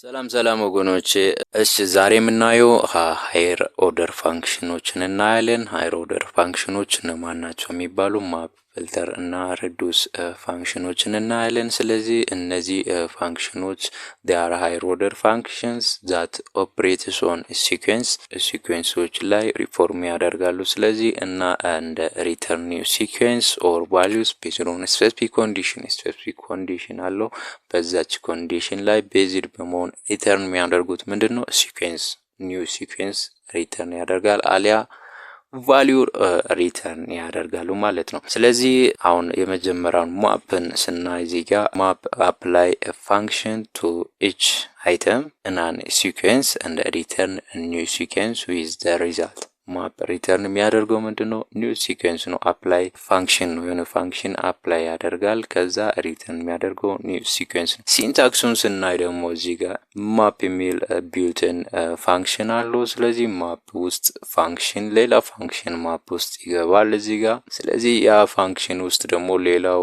ሰላም ወገኖቼ እሺ ዛሬ የምናየው ሃየር ኦርደር ፋንክሽኖችን እናያለን። ሃየር ኦርደር ፋንክሽኖች እነማን ናቸው የሚባሉ ማፕ ፊልተር እና ሪዱስ ፋንክሽኖችን እናያለን። ስለዚህ እነዚህ ፋንክሽኖች they are higher order functions that operates on ሲኩዌንሶች ላይ ሪፎርም ያደርጋሉ። ስለዚህ እና እንደ return new sequence or values based on specific condition አለው። በዛች ኮንዲሽን ላይ ቤዝድ በመሆን ሪተርን የሚያደርጉት ምንድነው? ሲኩዌንስ ኒው ሲኩዌንስ ሪተርን ያደርጋል አሊያ ቫልዩ ሪተርን ያደርጋሉ ማለት ነው። ስለዚህ አሁን የመጀመሪያውን ማፕን ስናይ እዚህ ጋር ማፕ አፕላይ ፋንክሽን ቱ ኢች አይተም in an sequence and return a new sequence with the result ማፕ ሪተርን የሚያደርገው ምንድነው? ኒው ሲኩዌንስ ነው። አፕላይ ፋንክሽን ነው። የሆነ ፋንክሽን አፕላይ ያደርጋል ከዛ ሪተርን የሚያደርገው ኒው ሲኩዌንስ ነው። ሲንታክሱን ስናይ ደግሞ እዚህ ጋር ማፕ የሚል ቢልትን ፋንክሽን አለው። ስለዚህ ማፕ ውስጥ ፋንክሽን ሌላ ፋንክሽን ማፕ ውስጥ ይገባል እዚህ ጋር። ስለዚህ ያ ፋንክሽን ውስጥ ደግሞ ሌላው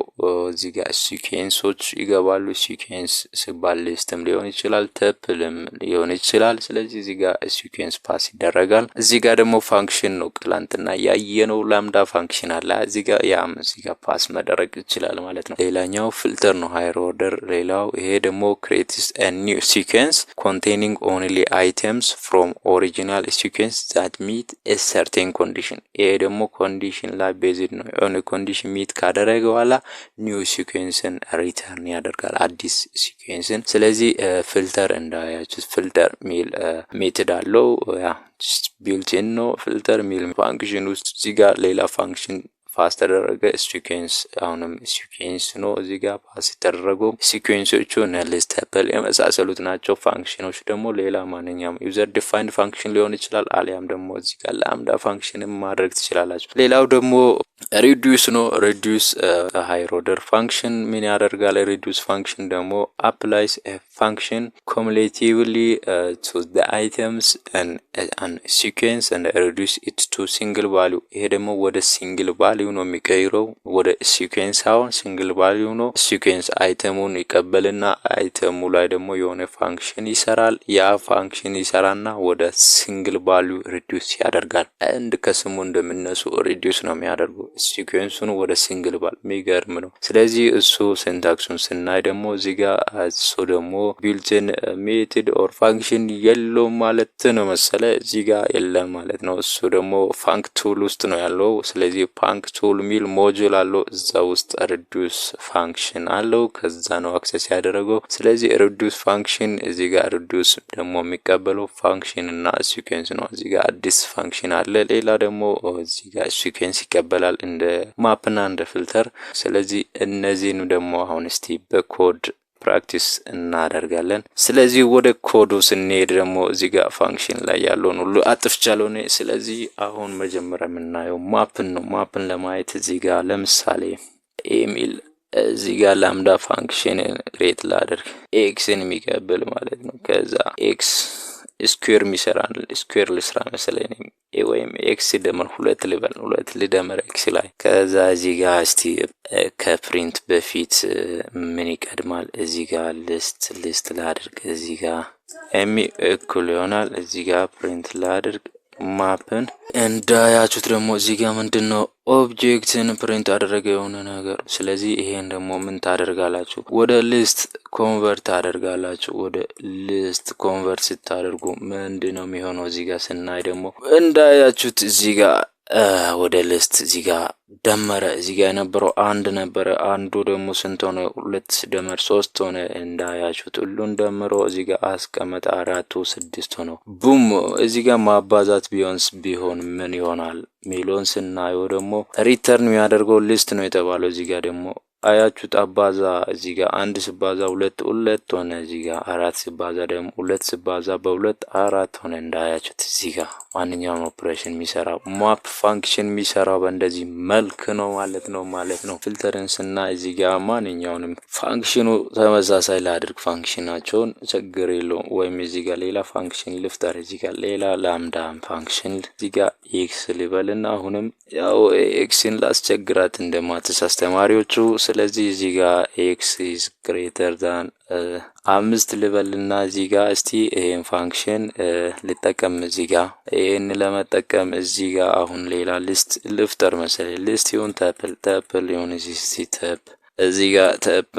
እዚህ ጋር ሲኩዌንሶች ይገባሉ። ሲኩዌንስ ሲባል ሊስትም ሊሆን ይችላል ተፕልም ሊሆን ይችላል። ስለዚህ እዚህ ጋር ሲኩዌንስ ፓስ ይደረጋል። እዚህ ጋር ደግሞ ፋንክሽን ነው። ቅላንትና ያየነው ላምዳ ፋንክሽን አለ እዚህ ጋር ፓስ መደረግ ይችላል ማለት ነው። ሌላኛው ፊልተር ነው ሃየር ኦርደር። ሌላው ይሄ ደግሞ creates a new sequence containing only items from original sequence that meet a certain condition። ይሄ ደግሞ ኮንዲሽን ላይ ቤዝድ ነው። የሆነ ኮንዲሽን ሚት ካደረገ በኋላ ኒው ሲኩዌንስን ሪተርን ያደርጋል አዲስ ሲኩዌንስን። ስለዚህ ፊልተር እንዳያችሁት ፊልተር ሚል ሜተድ አለው ያ ቢልት-ኢን ነው። ፊልተር ሚል ፋንክሽን ውስጥ እዚህ ጋር ሌላ ፋንክሽን ፓስ ተደረገ ሲኩዌንስ አሁንም ሲኩዌንስ ነው። እዚህ ጋር ፓስ ተደረገው ሲኩዌንሶቹ ነልስ ተፕል የመሳሰሉት ናቸው። ፋንክሽኖች ደግሞ ሌላ ማንኛውም ዩዘር ዲፋይንድ ፋንክሽን ሊሆን ይችላል አሊያም ደግሞ እዚህ ጋር ላምዳ ፋንክሽን ማድረግ ትችላላችሁ። ሌላው ደግሞ ሪዱስ ነው። ሪዱስ ሃየር ኦርደር ፋንክሽን ምን ያደርጋል? ሪዱስ ፋንክሽን ደግሞ applies a function cumulatively to the items and sequence and reduce it to single value። ይሄ ደግሞ ወደ ሲንግል ቫልዩ ነው የሚቀይረው። ወደ ሲኩዌንስ አሁን ሲንግል ቫልዩ ነው። ሲኩዌንስ አይተሙን ይቀበልና አይተሙ ላይ ደግሞ የሆነ ፋንክሽን ይሰራል። ያ ፋንክሽን ይሰራና ወደ ሲንግል ቫልዩ ሪዱስ ያደርጋል። እንድ ከስሙ እንደምነሱ ሪዱስ ነው የሚያደርገው ሲኩዌንሱን ወደ ሲንግል ቫልዩ። የሚገርም ነው። ስለዚህ እሱ ሲንታክሱን ስናይ ደግሞ እዚህ ጋር እሱ ደግሞ ቢልትን ሜተድ ኦር ፋንክሽን የለውም ማለት ነው መሰለ። እዚህ ጋር የለም ማለት ነው። እሱ ደግሞ ፋንክ ቱል ውስጥ ነው ያለው። ስለዚህ ፋንክ ቱል ሚል ሞጁል አለው። እዛ ውስጥ ሪዱስ ፋንክሽን አለው። ከዛ ነው አክሰስ ያደረገው። ስለዚህ ሪዱስ ፋንክሽን እዚህ ጋር ሪዱስ ደግሞ የሚቀበለው ፋንክሽን እና ሲኩዌንስ ነው። እዚህ ጋር አዲስ ፋንክሽን አለ። ሌላ ደግሞ እዚህ ጋር ሲኩዌንስ ይቀበላል እንደ ማፕና እንደ ፊልተር። ስለዚህ እነዚህን ደግሞ አሁን እስቲ በኮድ ፕራክቲስ እናደርጋለን። ስለዚህ ወደ ኮዱ ስንሄድ ደግሞ እዚህ ጋር ፋንክሽን ላይ ያለውን ሁሉ አጥፍቻለሁ ነው። ስለዚህ አሁን መጀመሪያ የምናየው ማፕን ነው። ማፕን ለማየት እዚህ ጋር ለምሳሌ ኤሚል እዚህ ጋር ላምዳ ፋንክሽን ክሬት ላደርግ ኤክስን የሚቀበል ማለት ነው። ከዛ ኤክስ ስኩዌር የሚሰራን ስኩዌር ልስራ መሰለኝ ወይም ኤክስ ደመር ሁለት ልበል ሁለት ልደመር ኤክስ ላይ ከዛ እዚህ ጋር እስቲ ከፕሪንት በፊት ምን ይቀድማል? እዚህ ጋር ሊስት ላድርግ። እዚህ ጋር ኤሚ እኩል ይሆናል። እዚህ ጋር ፕሪንት ላድርግ ማፕን እንዳያችሁት ደግሞ እዚህ ጋር ምንድነው ኦብጀክትን ፕሪንት አደረገ የሆነ ነገር። ስለዚህ ይሄን ደግሞ ምን ታደርጋላችሁ? ወደ ሊስት ኮንቨርት አደርጋላችሁ። ወደ ሊስት ኮንቨርት ስታደርጉ ምንድነው የሚሆነው? እዚህ ጋር ስናይ ደግሞ እንዳያችሁት እዚህ ጋር ወደ ሊስት እዚህ ጋር ደመረ። እዚህ ጋር የነበረው አንድ ነበረ። አንዱ ደግሞ ስንት ሆነ? 2 ደመር 3 ሆነ። እንዳያችሁት ሁሉን ደምሮ እዚህ ጋር አስቀመጠ። 4 6 ሆነ። ቡም እዚህ ጋር ማባዛት ቢሆን ምን ይሆናል ሚሊዮን ስናየው ደግሞ ሪተርን የሚያደርገው ሊስት ነው የተባለው። እዚህ ጋር ደግሞ አያችሁት አባዛ። እዚህ ጋር 1 ሲባዛ 2 ሆነ። እዚህ ጋር 4 ሲባዛ ደግሞ 2 ሲባዛ በ2 4 ሆነ። እንዳያችሁት እዚህ ጋር ማንኛውም ኦፕሬሽን የሚሰራው ማፕ ፋንክሽን የሚሰራው በእንደዚህ መልክ ነው ማለት ነው። ፊልተርን ስና እዚህ ጋር ማንኛውንም ፋንክሽኑ ተመሳሳይ ላድርግ ፋንክሽናቸውን ችግር የለውም። ወይም እዚህ ጋር ሌላ ፋንክሽን ልፍጠር። እዚህ ጋር ሌላ ላምዳ ፋንክሽን እዚህ ጋር ኤክስ ልበልና አሁንም ያው ኤክስን ላስቸግራት እንደማትስ አስተማሪዎቹ ስለዚህ እዚህ ጋር ኤክስ ኢዝ ግሬተር ዛን 5 ልበልና እዚህ ጋር እስቲ ይሄን ፋንክሽን ልጠቀም። እዚህ ጋር ይሄን ለመጠቀም እዚህ ጋር አሁን ሌላ ሊስት ልፍጠር መሰለኝ። ሊስት ይሁን ተፕል ይሁን እዚህ ተፕ እዚህ ጋር ተፕ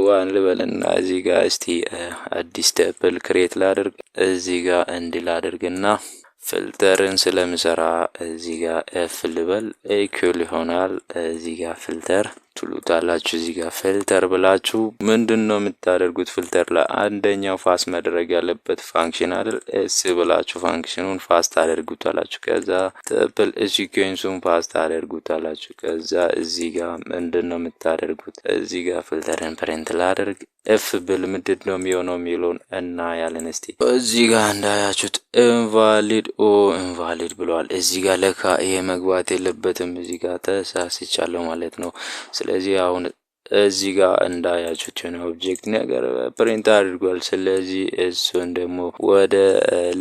ዋን ልበልና እዚህ ጋር እስቲ አዲስ ተፕል ክሬት ላድርግ። እዚህ ጋር ላድርግና ፊልተርን ስለምሰራ እዚህ ጋር ኤፍ ልበል ኢኩል ይሆናል እዚህ ጋር ፊልተር ትሉታላችሁ። እዚህ ጋር ፊልተር ብላችሁ ምንድነው የምታደርጉት? ፊልተር ላይ አንደኛው ፋስ መድረግ ያለበት ፋንክሽን አይደል? ኤስ ብላችሁ ፋንክሽኑን ፋስ ታደርጉታላችሁ። ከዛ ትፕል ሲኩዌንሱን ፋስ ታደርጉታላችሁ። ከዛ እዚህ ጋር ምንድነው የምታደርጉት? እዚህ ጋር ፊልተርን ፕሪንት ላደርግ ኤፍ ብል ምንድነው የሚሆነው የሚለውን እና ያለን እስቲ እዚህ ጋር እንዳያችሁት ኢንቫሊድ ብለዋል። እዚህ ጋር ለካ ይሄ መግባት የለበትም። እዚህ ጋር ተሳስቻለሁ ማለት ነው። ስለዚህ አሁን እዚህ ጋር እንዳያችሁት ነው ኦብጀክት ነገር ፕሪንት አድርጓል። ስለዚህ እሱን ደግሞ ወደ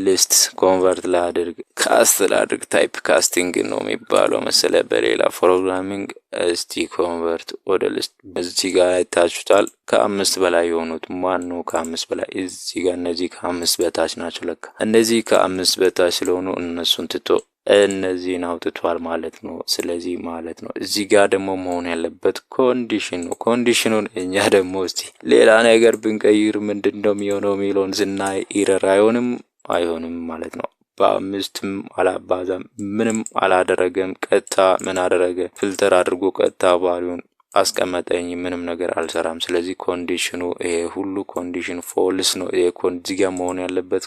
ሊስት ኮንቨርት ላድርግ፣ ካስት ላድርግ። ታይፕ ካስቲንግ ነው የሚባለው መሰለ በሌላ ፕሮግራሚንግ። እስቲ ኮንቨርት ወደ ሊስት። እዚህ ጋር አይታችሁታል ከ5 በላይ የሆኑት ማን ነው? ከ5 በላይ እዚህ ጋር እነዚህ ከ5 በታች ናቸው። ለካ እነዚህ ከ5 በታች ስለሆኑ እነሱን ትቶ እነዚህን አውጥቷል ማለት ነው። ስለዚህ ማለት ነው እዚህ ጋር ደግሞ መሆን ያለበት ኮንዲሽን ነው። ኮንዲሽኑን እኛ ደግሞ እስቲ ሌላ ነገር ብንቀይር ምንድነው የሚሆነው የሚለውን ስናይ ኢረር አይሆንም ማለት ነው። በ5ም አላባዛም ምንም አላደረገም። ቀጥታ ምን አደረገ? ፊልተር አድርጎ ቀጥታ ቫልዩን አስቀመጠኝ። ምንም ነገር አልሰራም። ስለዚህ ኮንዲሽኑ ይሄ ሁሉ ኮንዲሽን ፎልስ ነው። ይሄ እዚህ ጋር መሆን ያለበት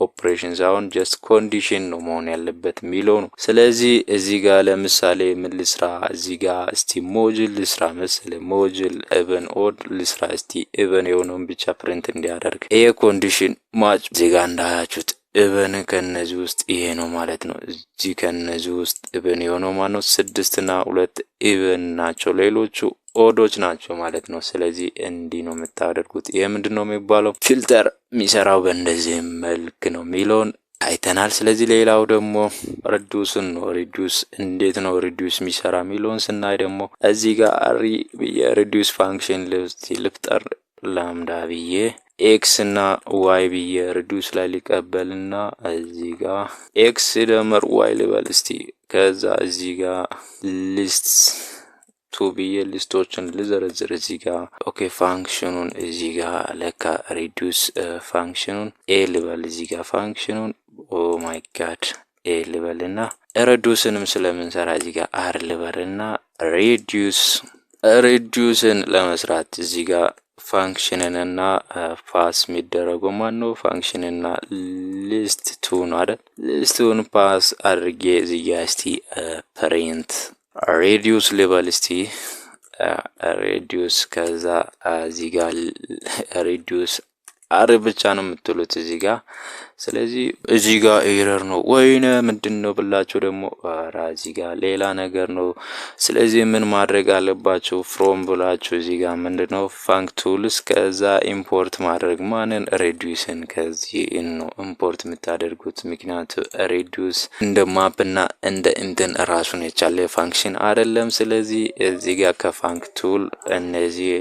ኦፕሬሽን ሳይሆን ጀስት ኮንዲሽን ነው መሆን ያለበት የሚለው ነው። ስለዚህ እዚህ ጋር ለምሳሌ ምን ልስራ? እዚህ ጋር እስቲ ሞጁል ልስራ መሰለ ሞጁል ኢቨን ኦድ ልስራ። እስቲ ኢቨን የሆነውን ብቻ ፕሪንት እንዲያደርግ ይሄ ኮንዲሽን ማች እዚህ ጋር እንዳያችሁት ኢቨን ከነዚህ ውስጥ ይሄ ነው ማለት ነው። እዚህ ከነዚህ ውስጥ ኢቨን የሆነው ማለት ነው 6 እና 2 ኢቨን ናቸው። ሌሎቹ ኦዶች ናቸው ማለት ነው። ስለዚህ እንዲህ ነው የምታደርጉት። ይሄ ምንድነው የሚባለው? ፊልተር የሚሰራው በእንደዚህ መልክ ነው የሚለውን አይተናል። ስለዚህ ሌላው ደግሞ ሪዱስን ነው። ሪዱስ እንዴት ነው ሪዱስ የሚሰራ የሚለውን ስናይ ደግሞ እዚህ ጋር የሪዱስ ፋንክሽን ልፍጠር ላምዳ ብዬ ኤክስ እና ዋይ ብዬ ሪዱስ ላይ ሊቀበልና እዚህ ጋር ኤክስ ደመር ዋይ ልበል እስቲ። ከዛ እዚህ ጋር ሊስት ብዬ ሊስቶችን ልዘረዝር እዚህ ጋር ኦኬ። ፋንክሽኑን እዚህ ጋር ለካ ሪዱስ ፋንክሽኑን ኤ ልበል እዚህ ጋር ፋንክሽኑን ኦ ማይ ጋድ ኤ ልበልና ሪዱስንም ስለምንሰራ እዚህ ጋር አር ልበልና ሪዱስን ለመስራት እዚህ ጋር ፋንክሽንንና ፓስ የሚደረገው ማን ነው? ፋንክሽንና ሊስት ነው አይደል? ሊስቱን ፓስ አድርጌ እዚህ ጋር እስቲ ፕሪንት ሬዲዩስ ልበል እስቲ ሬዲዩስ። ከዛ እዚህ ጋር ሬዲዩስ አር ብቻ ነው የምትሉት እዚህ ጋር። ስለዚህ እዚህ ጋር ኤረር ነው ወይኔ ምንድነው ብላችሁ ደግሞ እዚህ ጋር ሌላ ነገር ነው። ስለዚህ ምን ማድረግ አለባችሁ? ፍሮም ብላችሁ እዚህ ጋር ምንድነው ፋንክ ቱልስ ከዛ ኢምፖርት ማድረግ ማንን? ሬዲዩስን ከዚህ ነው ኢምፖርት የምታደርጉት። ምክንያቱም ሬዲዩስ እንደ ማፕና እንደ እንትን ራሱን የቻለ ፋንክሽን አይደለም። ስለዚህ እዚህ ጋር ከፋንክ ቱል እነዚህ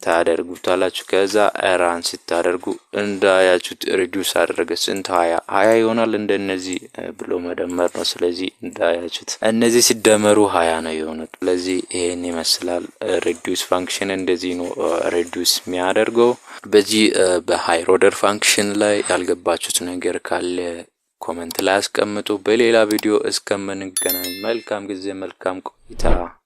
ታደርጉታላችሁ። ከዛ ራን ስታደርጉ እንዳያችሁት ሪዱስ አደረገ። ስንት 20 ይሆናል። እንደነዚህ ብሎ መደመር ነው። ስለዚህ እንዳያችሁት እነዚህ ሲደመሩ 20 ነው የሆኑት። ስለዚህ ይሄን ይመስላል ሪዱስ ፋንክሽን። እንደዚህ ነው ሪዱስ የሚያደርገው። በዚህ በሃይር ኦርደር ፋንክሽን ላይ ያልገባችሁት ነገር ካለ ኮሜንት ላይ አስቀምጡ። በሌላ ቪዲዮ እስከምንገናኝ መልካም ጊዜ፣ መልካም ቆይታ።